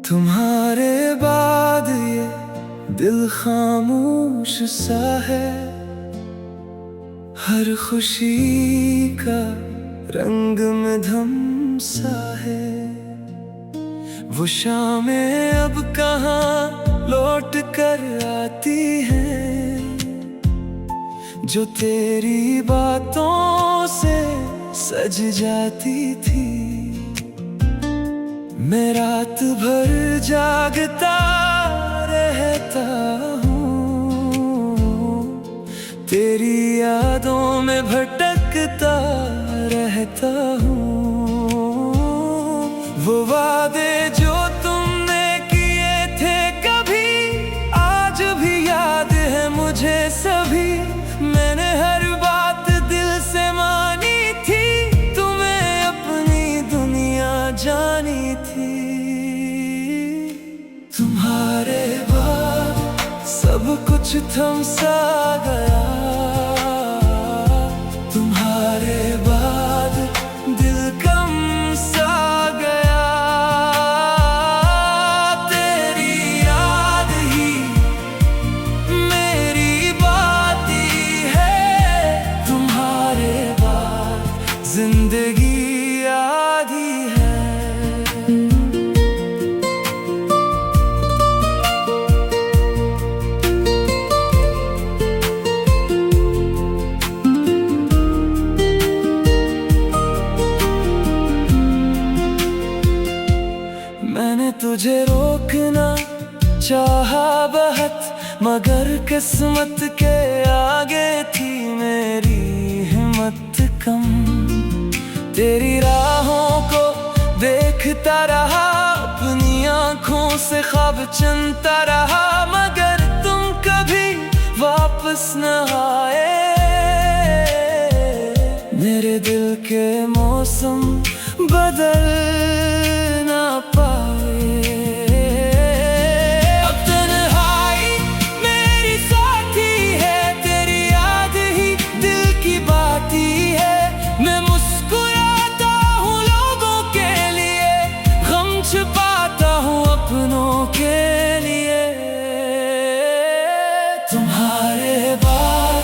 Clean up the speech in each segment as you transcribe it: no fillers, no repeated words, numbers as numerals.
तुम्हारे बाद ये दिल खामोश सा है, हर खुशी का रंग में धम सा है। वो शामें अब कहाँ लौट कर आती हैं, जो तेरी बातों से सज जाती थी। मैं रात भर जागता रहता हूँ, तेरी यादों में भटकता रहता हूँ। वो वादे जो तुमने किए थे कभी, आज भी याद है मुझे सभी। मैंने हर बात दिल से मानी थी, तुम्हें अपनी दुनिया जानी थी। तुम्हारे बाद सब कुछ थम सा गया, तुम्हारे बाद दिल कम सा गया। तेरी याद ही मेरी बाती है, तुम्हारे बाद जिंदगी आधी है। मैंने तुझे रोकना चाहा बहुत, मगर किस्मत के आगे थी मेरी हिम्मत कम। तेरी राहों को देखता रहा, अपनी आँखों से ख्वाब चुनता रहा, मगर तुम कभी वापस न आए। मेरे दिल के मौसम बदल ना पाए। अब तन्हाई मेरी साथी है, तेरी याद ही दिल की बाती है। मैं मुस्कुराता हूँ लोगों के लिए, गम छुपाता हूँ अपनों के लिए। तुम्हारे बाद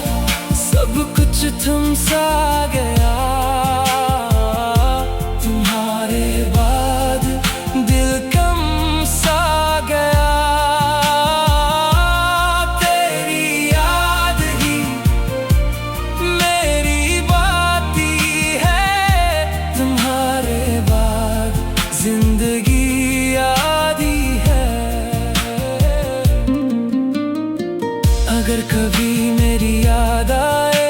सब कुछ थम सा गया, तुम्हारे बाद दिल कम सा गया। तेरी याद ही मेरी बाती है, तुम्हारे बाद जिंदगी आधी है। अगर कभी मेरी याद आए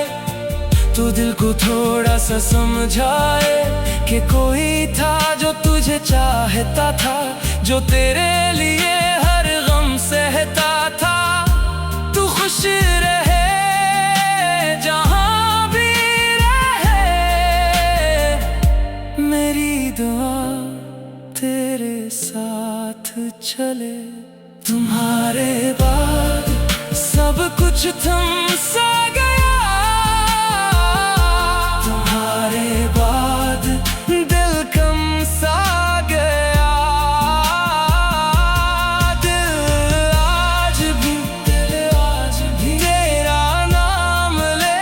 तो दिल को थोड़ा सा समझाए कि कोई था जो तुझे चाहता था, जो तेरे लिए हर गम सहता था। तू खुश रहे जहां भी रहे, मेरी दुआ तेरे साथ चले। तुम्हारे बाद सब कुछ थम सा गया, तुम्हारे बाद दिल कम सा गया। दिल आज भी तेरा नाम ले,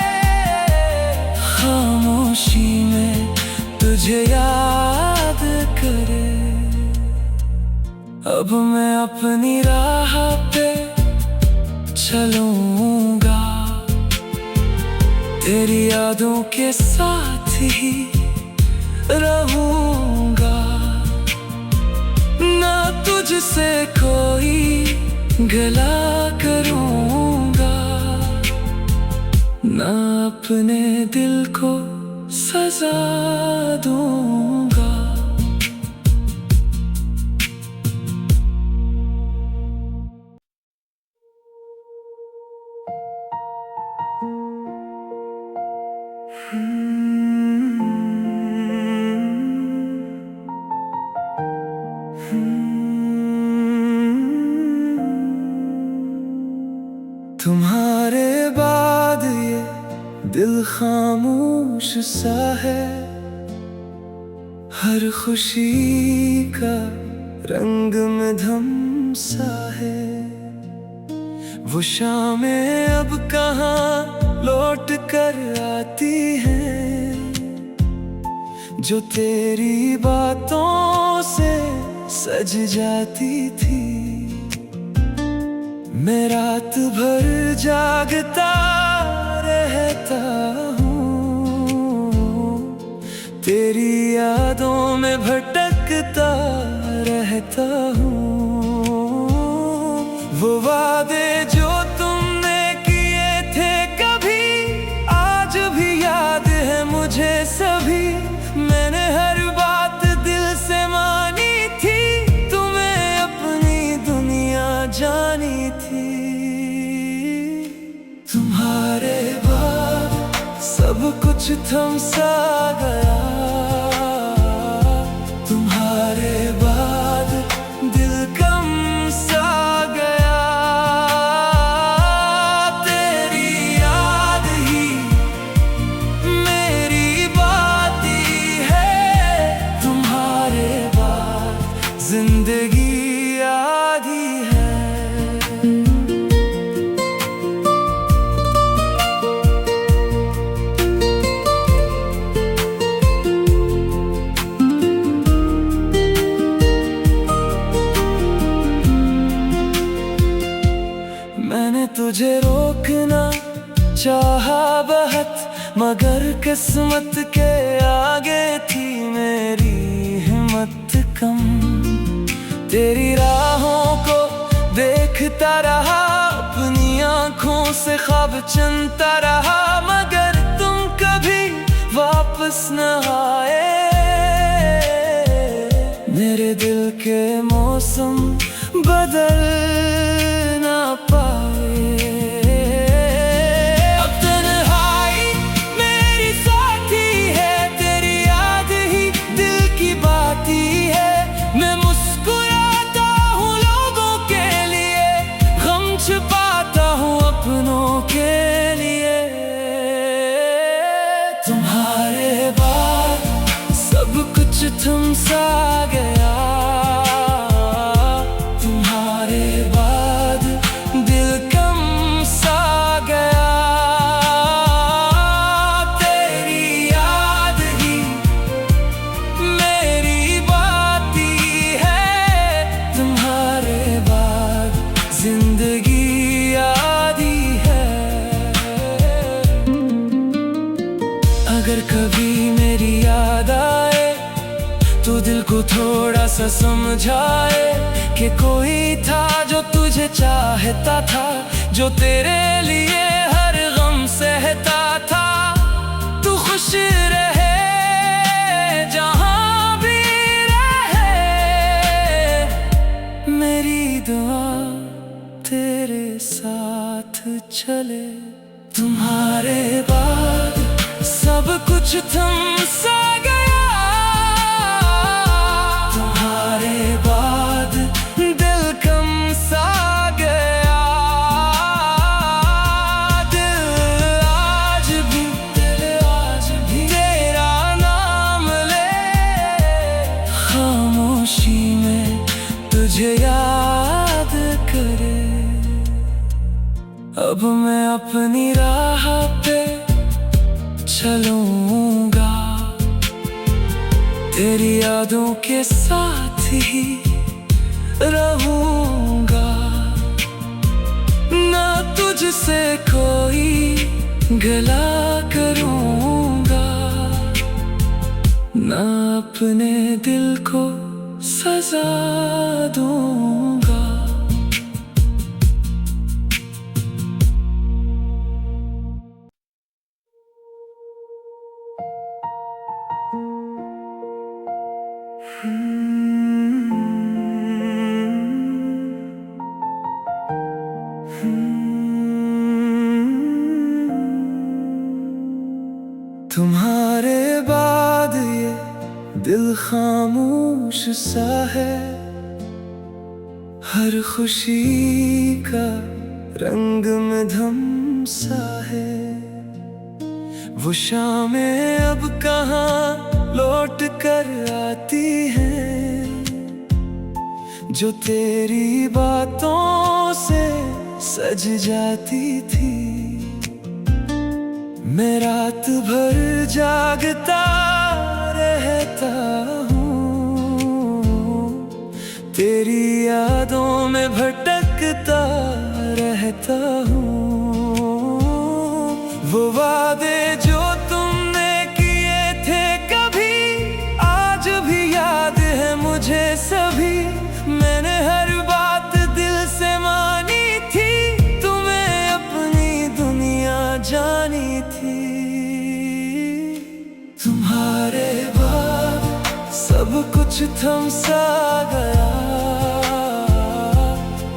खामोशी में तुझे याद करे। अब मैं अपनी राह पे चलूंगा, तेरी यादों के साथ ही रहूंगा। ना तुझसे कोई गला करूंगा, ना अपने दिल को सजा दूंगा। दिल खामोश सा है, हर खुशी का रंग में धम सा है। वो शामें अब कहाँ लौट कर आती हैं, जो तेरी बातों से सज जाती थी। मैं रात भर जागता रहता हूँ, तेरी यादों में भटकता रहता हूँ। वो वादे जो तुमने किए थे कभी, आज भी याद है मुझे सभी। मैंने हर बात दिल से मानी थी, तुम्हें अपनी दुनिया जानी थी। तुम्हारे बाद सब कुछ थम सा गया, तुम्हारे बाद दिल कम सा गया। तेरी याद ही मेरी बाती है, तुम्हारे बाद जिंदगी आधी है। मैंने तुझे रोकना चाहा बहुत, मगर किस्मत के आगे थी मेरी हिम्मत कम। तेरी राहों को देखता रहा, अपनी आँखों से ख्वाब चुनता रहा, मगर तुम कभी वापस न आए। मेरे दिल के मौसम बदल ना पाए। अब तन्हाई मेरी साथी है, तेरी याद ही दिल की बाती है। मैं मुस्कुराता हूँ लोगों के लिए, गम छुपाता हूँ अपनों के लिए। तुम्हारे बाद सब कुछ थम सा गया, तुम्हारे बाद दिल कम सा गया। तेरी याद ही मेरी बाती है, तुम्हारे बाद जिंदगी आधी है। अगर कभी मेरी याद आए तो दिल को थोड़ा सा समझाए, कि कोई था जो तुझे चाहता था, जो तेरे लिए हर गम सहता था। तू खुश रहे जहां भी रहे, मेरी दुआ तेरे साथ चले। तुम्हारे बाद सब कुछ थम सा गया, तुम्हारे बाद दिल कम सा गया। दिल आज भी तेरा नाम ले, खामोशी में तुझे याद करे। अब मैं अपनी राह पे चलूंगा, तेरी यादों के साथ ही रहूंगा। ना तुझसे कोई गला करूंगा, ना अपने दिल को सजा दूंगा। तुम्हारे बाद ये दिल खामोश सा है, हर खुशी का रंग में धम सा है। वो शामें अब कहाँ लौट कर आती हैं, जो तेरी बातों से सज जाती थी। मैं रात भर जागता रहता हूँ, तेरी यादों में भटकता रहता हूँ। वो वादे जो तुमने किए थे कभी, आज भी याद है मुझे सभी। मैंने हर बात दिल से मानी थी, तुम्हें अपनी दुनिया जानी थी। तुम्हारे बाद सब कुछ थम सा गया,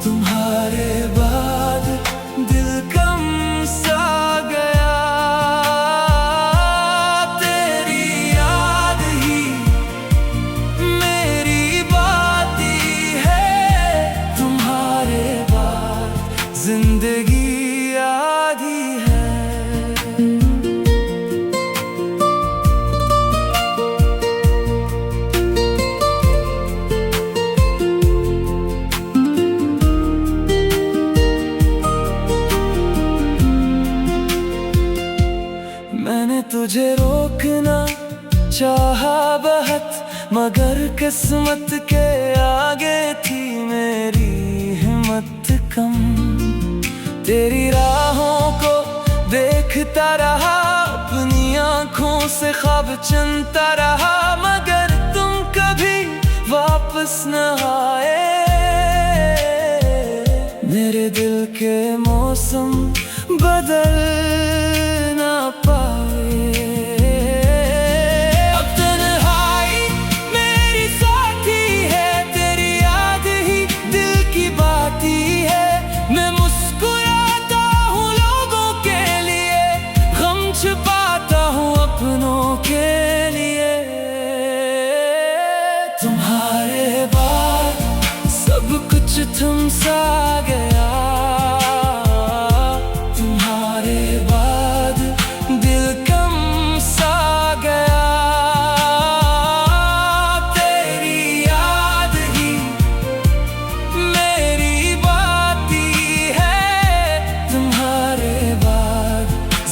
तुम्हारे बाद दिल कम सा गया। तेरी याद ही मेरी बाती है, तुम्हारे बाद जिंदगी आधी है। मैंने तुझे रोकना चाहा बहुत, मगर किस्मत के आगे थी मेरी हिम्मत कम। तेरी राहों को देखता रहा, अपनी आँखों से ख्वाब चुनता रहा, मगर तुम कभी वापस न आए। मेरे दिल के मौसम बदल ना पाए। अब तन्हाई मेरी साथी है, तेरी याद ही दिल की बाती है। मैं मुस्कुराता हूँ लोगों के लिए, गम छुपाता हूँ अपनों के लिए। तुम्हारे बाद सब कुछ थम सा गया,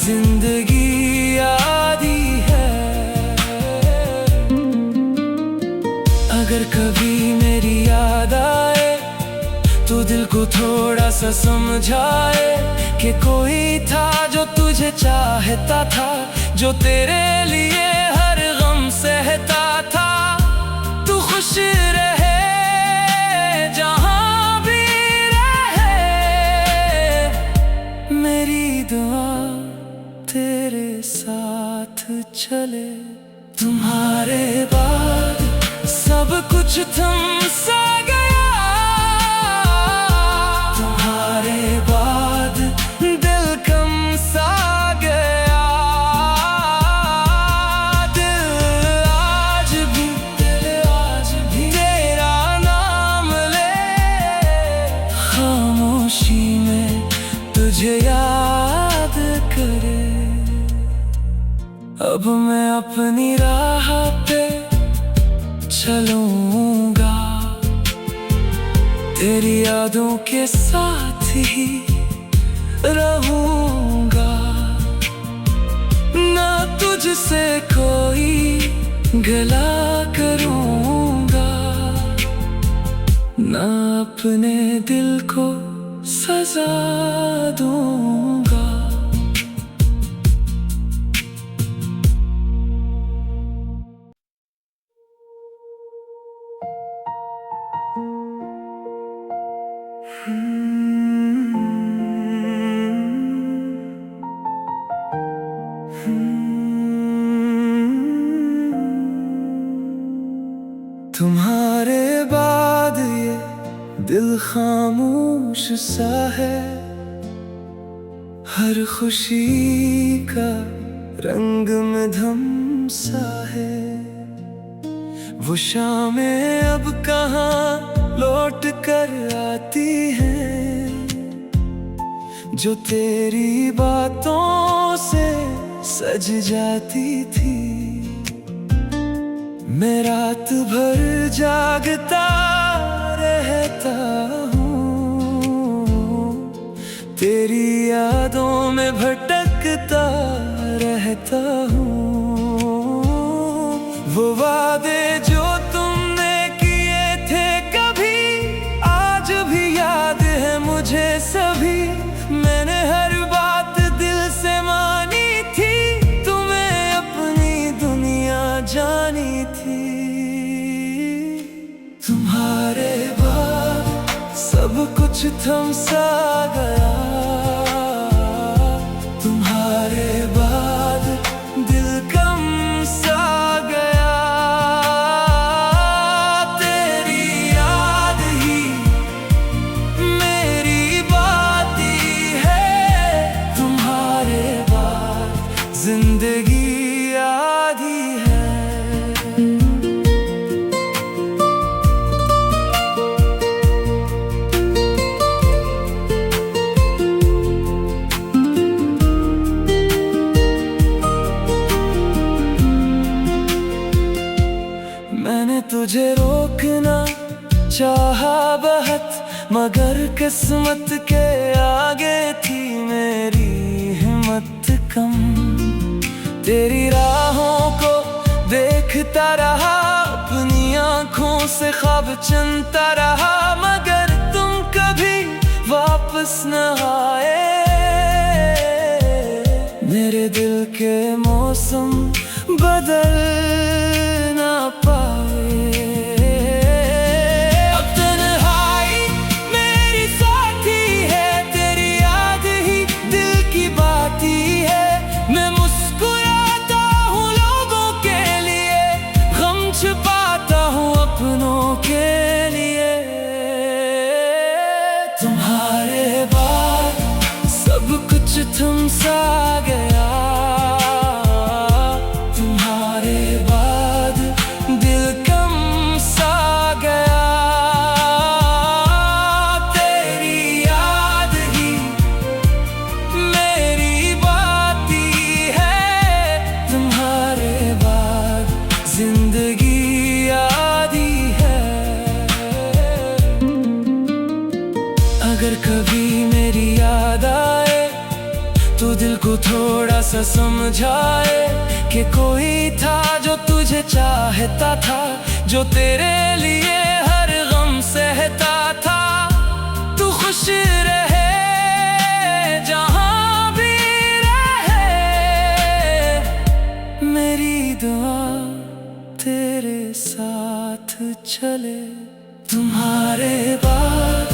जिंदगी आधी है। अगर कभी मेरी याद आए तो दिल को थोड़ा सा समझाए, कि कोई था जो तुझे चाहता था, जो तेरे लिए हर गम सहता था। तू खुश रहे जहां भी रहे, मेरी दुआ तेरे साथ चले। तुम्हारे बाद सब कुछ थम सा गया, तुम्हारे बाद दिल कम सा गया। दिल आज भी तेरा नाम ले, खामोशी में तुझे याद करे। अब मैं अपनी राह पे चलूंगा, तेरी यादों के साथ ही रहूंगा। ना तुझसे कोई गला करूंगा, ना अपने दिल को सजा दूंगा। तुम्हारे बाद ये दिल खामोश सा है, हर खुशी का रंग में धम सा है। वो शामें अब कहाँ लौट कर आती हैं, जो तेरी बातों से सज जाती थी। मैं रात भर जागता रहता हूँ, तेरी यादों में भटकता रहता हूँ। वो वादे जो तुमने किए थे कभी, आज भी याद है मुझे सभी। मैंने हर बात दिल से मानी थी, तुम्हें अपनी दुनिया जानी थी। तुम्हारे बाद सब कुछ थम सा गया, तुम्हारे बाद दिल कम सा गया। तेरी याद ही मेरी बाती है, तुम्हारे बाद जिंदगी आधी है। मैंने तुझे रोकना चाहा बहुत, मगर किस्मत के आगे थी मेरी हिम्मत कम। तेरी राहों को देखता रहा, अपनी आँखों से ख्वाब चुनता रहा, मगर तुम कभी वापस न आए। मेरे दिल के मौसम बदल ना पाए। अब तन्हाई मेरी साथी है, तेरी याद ही दिल की बाती है। मैं मुस्कुराता हूँ लोगों के लिए, गम छुपाता हूँ अपनों के लिए। तुम्हारे बाद सब कुछ थम सा गया, तुम्हारे बाद दिल कम सा गया। तेरी याद ही मेरी बाती है, तुम्हारे बाद जिंदगी आधी है। अगर कभी मेरी याद आए तो दिल को थोड़ा सा समझाए कि कोई था जो तुझे चाहता था, जो तेरे लिए हर गम सहता था। तू खुश रहे जहां भी रहे, मेरी दुआ तेरे साथ चले। तुम्हारे बाद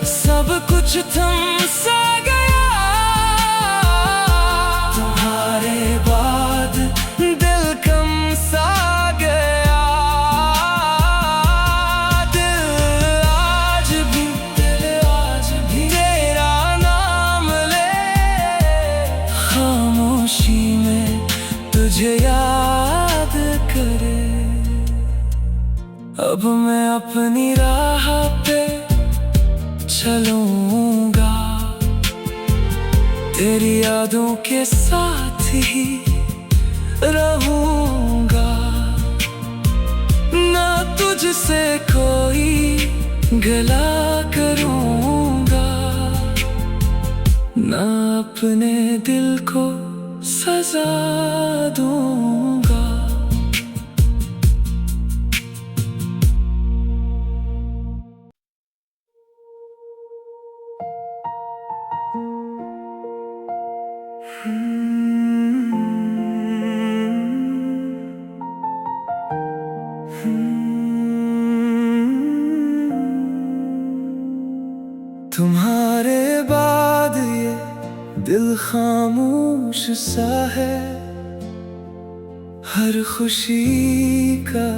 सब कुछ थम सा गया, तुम्हारे बाद दिल कम सा गया। दिल आज भी तेरा नाम ले, खामोशी में तुझे याद करे। अब मैं अपनी राह पे चलूंगा, तेरी यादों के साथ ही रहूंगा। ना तुझसे कोई गला करूंगा, ना अपने दिल को सजा दूंगा। तुम्हारे बाद ये दिल खामोश सा है, हर खुशी का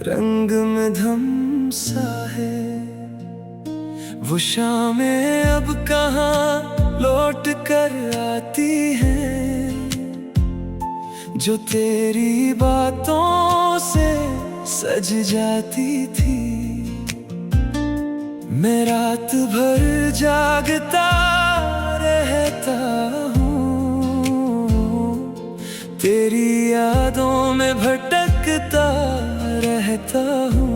रंग में धम सा है। वो शामें अब कहाँ लौट कर आती हैं, जो तेरी बातों से सज जाती थी। मैं रात भर जागता रहता हूँ, तेरी यादों में भटकता रहता हूँ।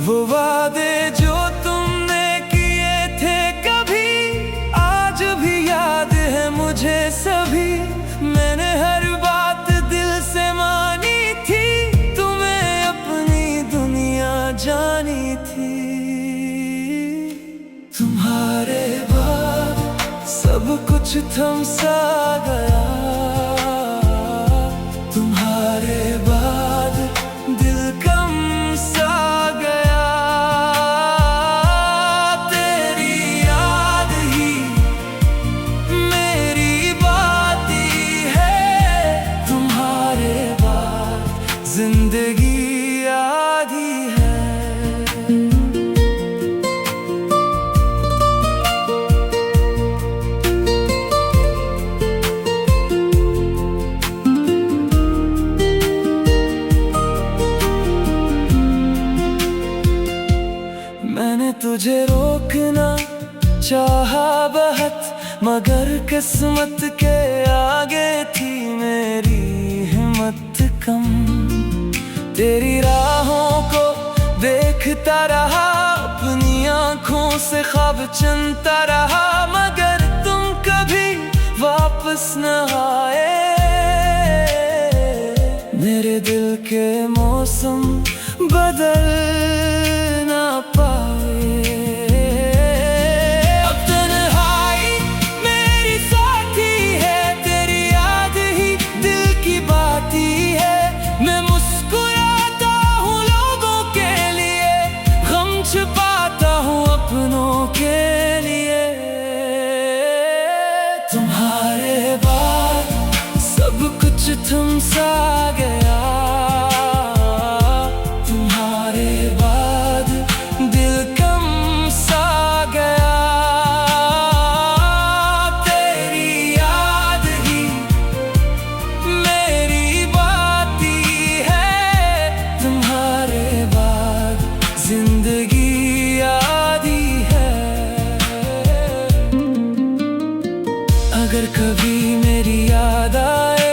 वो वादे जो तुमने किए थे कभी, आज भी याद है मुझे सभी। मैंने हर बात दिल से मानी थी, तुम्हें अपनी दुनिया जानी थी। तुम्हारे बाद सब कुछ थम सा गया, तुम्हारे बाद दिल कम सा गया। तेरी याद ही मेरी बाती है, तुम्हारे बाद जिंदगी आधी है। मैंने तुझे रोकना चाहा बहुत, मगर किस्मत के आगे थी मेरी हिम्मत कम। तेरी राहों को देखता रहा, अपनी आँखों से ख्वाब चुनता रहा, मगर तुम कभी वापस न आए। मेरे दिल के मौसम बदल ना पाए। अब तन्हाई मेरी साथी है, तेरी याद ही दिल की बाती है। मैं मुस्कुराता हूँ लोगों के लिए, गम छिपाता हूँ अपनों के लिए। तुम्हारे बाद सब कुछ थम सा गया, जिंदगी आधी है। अगर कभी मेरी याद आए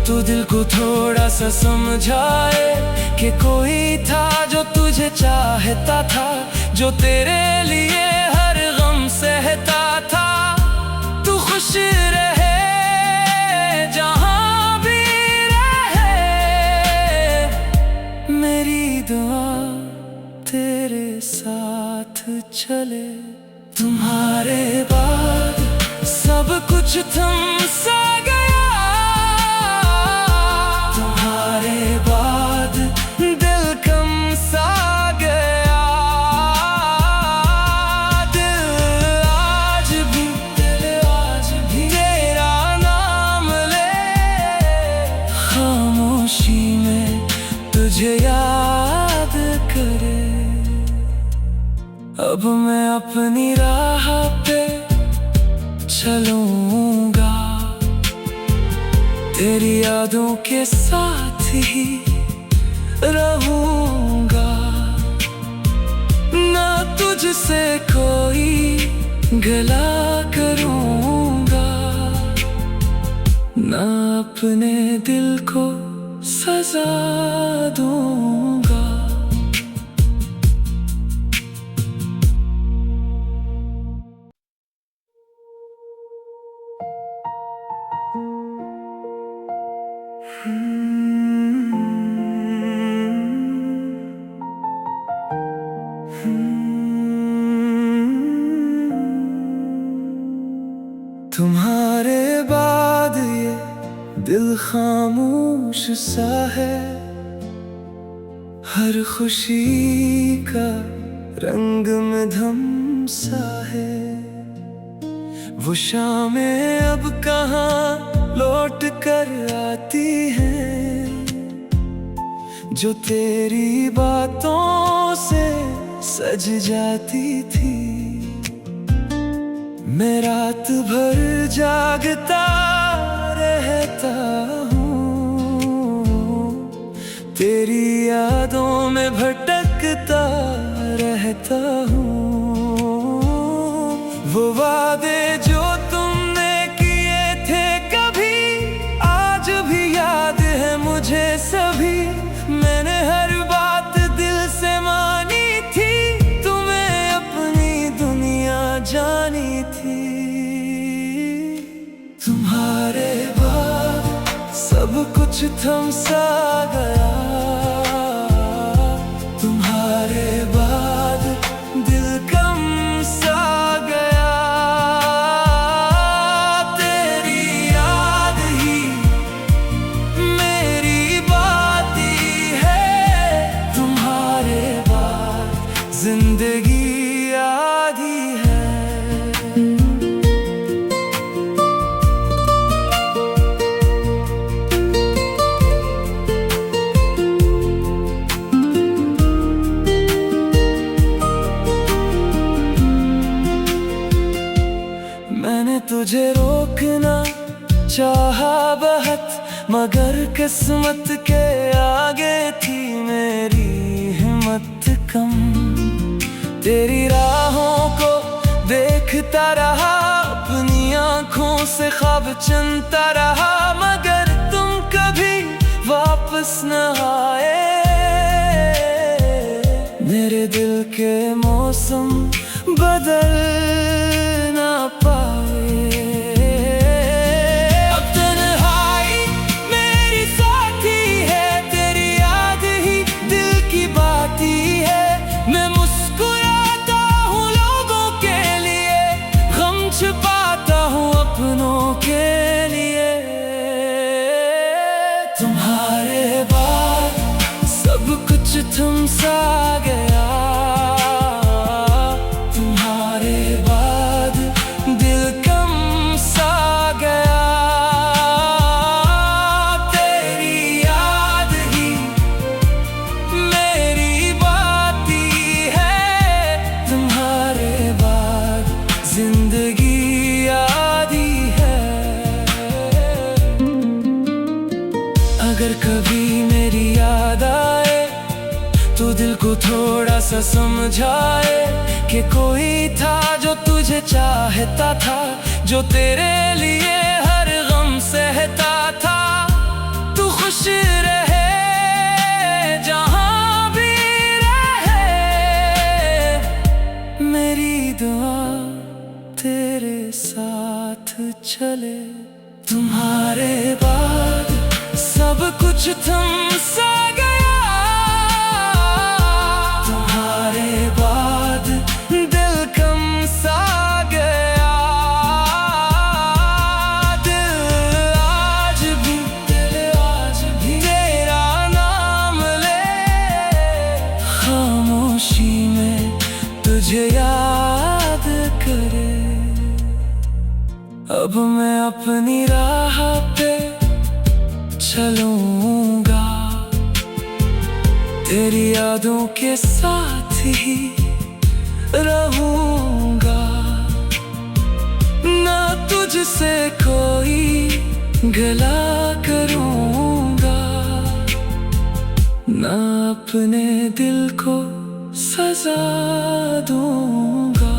तो दिल को थोड़ा सा समझाए कि कोई था जो तुझे चाहता था, जो तेरे लिए हर गम सहता था। तू खुश रहे जहां भी रहे, मेरी दुआ तेरे साथ चले। तुम्हारे बाद सब कुछ थम सा गया, तुम्हारे बाद दिल कम सा गया। दिल आज भी तेरा नाम ले, खामोशी में तुझे याद करे। अब मैं अपनी राह पे चलूंगा, तेरी यादों के साथ ही रहूंगा। ना तुझसे कोई गला करूंगा, ना अपने दिल को सजा दूंगा। तुम्हारे बाद ये दिल खामोश सा है, हर खुशी का रंग में धम सा है। वो शामें अब कहाँ लौट कर आती हैं, जो तेरी बातों से सज जाती थी। मैं रात भर जागता रहता हूँ, तेरी यादों में भटकता रहता हूँ। वो वादे जो तुमने किए थे कभी, कुछ थम सा गया, तुम्हारे बाद दिल कम सा गया। तेरी याद ही मेरी बाती है, तुम्हारे बाद जिंदगी आधी है। मैंने तुझे रोकना चाहा बहुत, मगर किस्मत के आगे थी मेरी हिम्मत कम। तेरी राहों को देखता रहा, अपनी आँखों से ख्वाब चुनता रहा, मगर तुम कभी वापस न आए। मेरे दिल के मौसम बदल ना पाए। अब तन्हाई मेरी साथी है, तेरी याद ही दिल की बाती है। मैं मुस्कुराता हूँ लोगों के लिए, गम छुपाता हूँ अपनों के लिए। तुम्हारे बाद सब कुछ थम सा गया, तुम्हारे बाद दिल कम सा गया। तेरी याद ही मेरी बाती है, तुम्हारे बाद जिंदगी आधी है। अगर कभी मेरी याद आए तो दिल को थोड़ा सा समझाए कि कोई था जो तुझे चाहता था, जो तेरे लिए हर गम सहता था। तू खुश रहे जहां भी रहे, मेरी दुआ तेरे साथ चले। तुम्हारे बाद सब कुछ थम सा गया, तुम्हारे बाद दिल कम सा गया। दिल आज भी तेरा नाम ले, खामोशी में तुझे याद करे। अब मैं अपनी राह पे चलूंगा, तेरी यादों के साथ ही रहूंगा। ना तुझसे कोई गला करूंगा, ना अपने दिल को सजा दूंगा।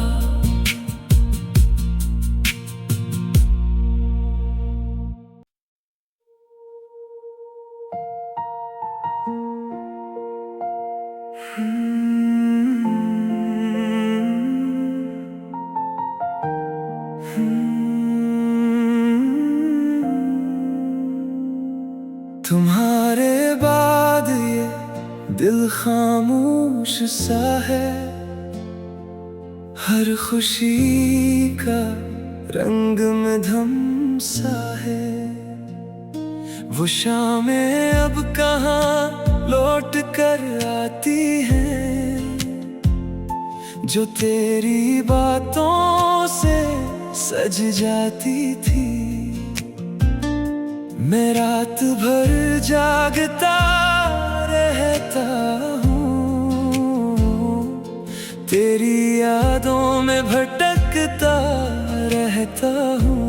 तुम्हारे बाद ये दिल खामोश सा है, हर खुशी का रंग में धम सा है। वो शामें अब कहाँ लौट कर आती हैं, जो तेरी बातों से सज जाती थी। मैं रात भर जागता रहता हूँ, तेरी यादों में भटकता रहता हूँ।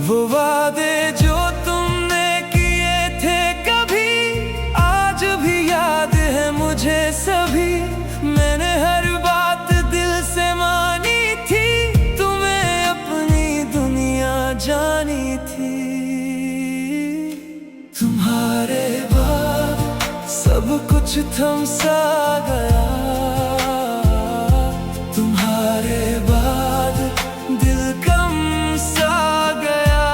वो वादे जो तुमने किए थे कभी, आज भी याद है मुझे सभी। मैंने हर बात दिल से मानी थी, तुम्हें अपनी दुनिया जानी थी। तुम्हारे बाद सब कुछ थम सा गया, तुम्हारे बाद दिल कम सा गया।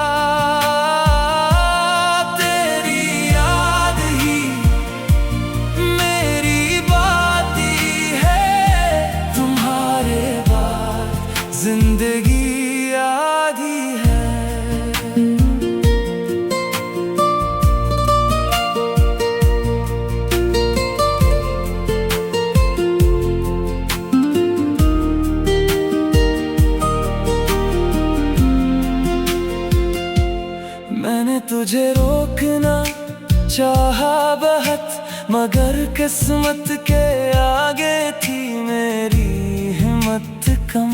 किस्मत के आगे थी मेरी हिम्मत कम।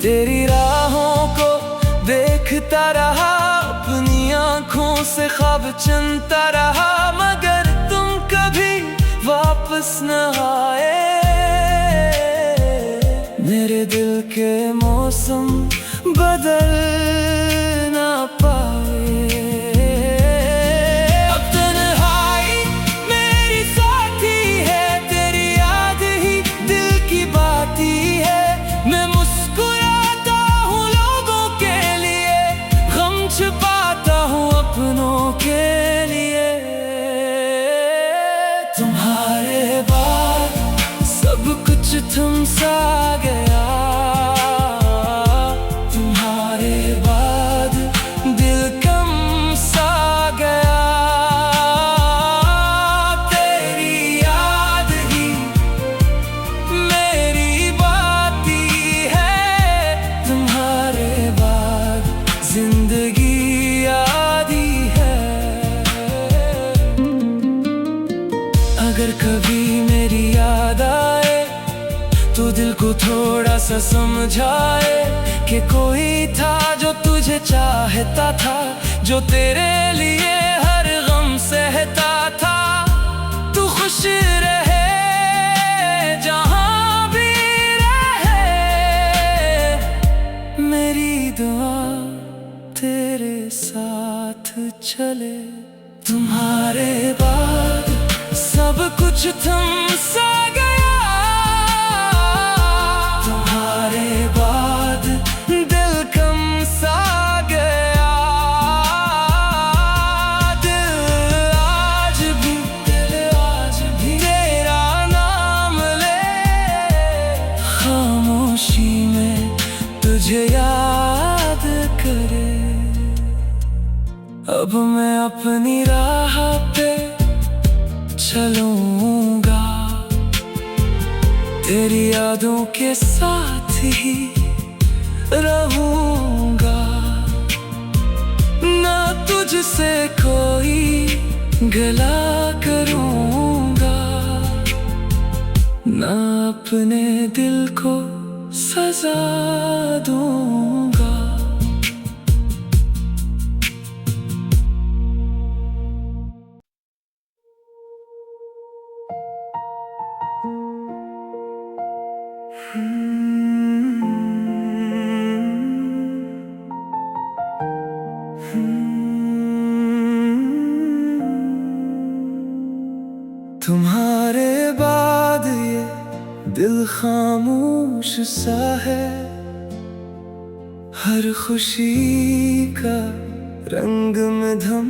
तेरी राहों को देखता रहा, अपनी आँखों से ख्वाब चुनता रहा, मगर तुम कभी वापस न आए। मेरे दिल के मौसम बदल ना पाए। अब तन्हाई मेरी साथी है, तेरी याद ही दिल की बाती है। मैं मुस्कुराता हूँ लोगों के लिए, गम छुपाता हूँ अपनों के लिए। तुम्हारे बाद सब कुछ थम सा गया, तुम्हारे बाद दिल कम सा गया। तेरी याद ही मेरी बाती है, तुम्हारे बाद जिंदगी आधी है। अगर कभी मेरी याद आए तो दिल को थोड़ा सा समझाए कि कोई था जो तुझे चाहता था, जो तेरे लिए हर गम सहता था। तू खुश रहे जहां भी रहे, मेरी दुआ तेरे साथ चले। तुम्हारे बाद सब कुछ थम सा गया, तुम्हारे बाद दिल कम सा गया। दिल आज भी तेरा नाम ले, खामोशी में तुझे याद करे। अब मैं अपनी राह पे चलूंगा, तेरी यादों के साथ ही रहूंगा। ना तुझसे कोई गिला करूंगा, ना अपने दिल को सजा दूंगा। तुम्हारे बाद ये दिल खामोश सा है, हर खुशी का रंग में धम